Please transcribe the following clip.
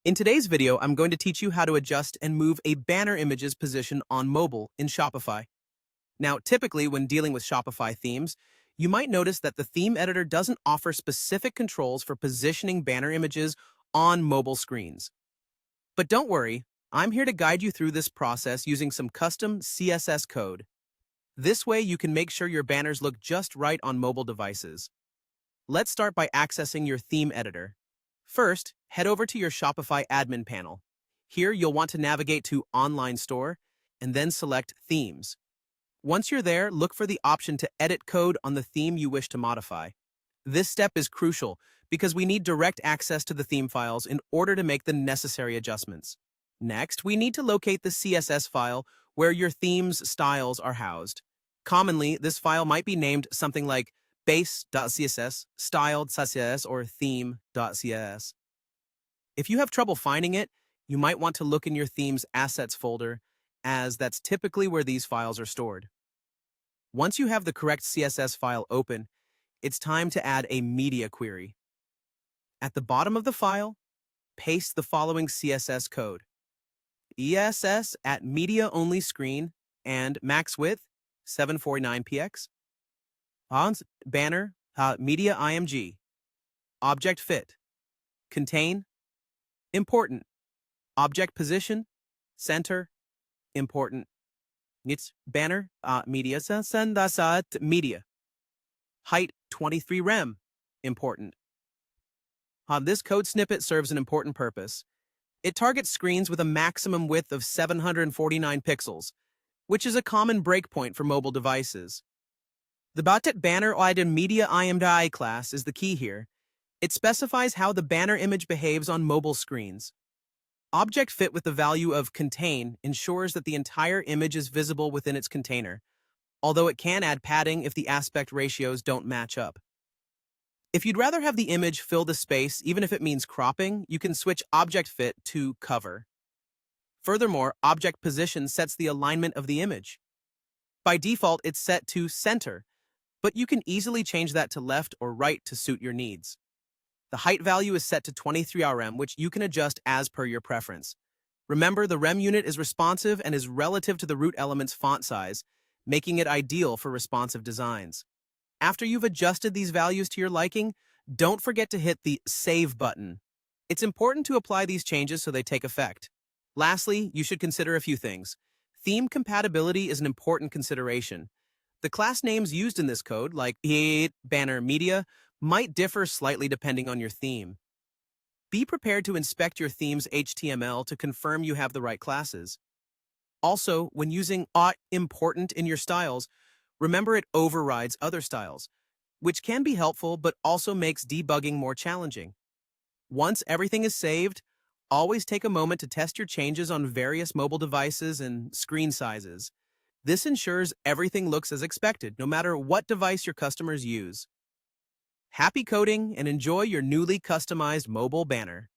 In today's video, I'm going to teach you how to adjust and move a banner image's position on mobile in Shopify. Now, typically when dealing with Shopify themes, you might notice that the theme editor doesn't offer specific controls for positioning banner images on mobile screens. But don't worry, I'm here to guide you through this process using some custom CSS code. This way you can make sure your banners look just right on mobile devices. Let's start by accessing your theme editor. First, head over to your Shopify admin panel. Here, you'll want to navigate to Online Store and then select Themes. Once you're there, look for the option to edit code on the theme you wish to modify. This step is crucial because we need direct access to the theme files in order to make the necessary adjustments. Next, we need to locate the CSS file where your theme's styles are housed. Commonly, this file might be named something like base.css, styled.css, or theme.css. If you have trouble finding it, you might want to look in your theme's assets folder, as that's typically where these files are stored. Once you have the correct CSS file open, it's time to add a media query. At the bottom of the file, paste the following CSS code: ESS at media only screen and max width 749px. Banner, media img, object fit, contain, important, object position, center, important. It's banner, media, media, height 23 rem, important. This code snippet serves an important purpose. It targets screens with a maximum width of 749 pixels, which is a common breakpoint for mobile devices. The banner item media img class is the key here. It specifies how the banner image behaves on mobile screens. Object fit with the value of contain ensures that the entire image is visible within its container, although it can add padding if the aspect ratios don't match up. If you'd rather have the image fill the space, even if it means cropping, you can switch object fit to cover. Furthermore, object position sets the alignment of the image. By default, it's set to center, but you can easily change that to left or right to suit your needs. The height value is set to 23 rem, which you can adjust as per your preference. Remember, the rem unit is responsive and is relative to the root element's font size, making it ideal for responsive designs. After you've adjusted these values to your liking, don't forget to hit the Save button. It's important to apply these changes so they take effect. Lastly, you should consider a few things. Theme compatibility is an important consideration. The class names used in this code, like banner media, might differ slightly depending on your theme. Be prepared to inspect your theme's HTML to confirm you have the right classes. Also, when using important in your styles, remember it overrides other styles, which can be helpful but also makes debugging more challenging. Once everything is saved, always take a moment to test your changes on various mobile devices and screen sizes. This ensures everything looks as expected, no matter what device your customers use. Happy coding and enjoy your newly customized mobile banner.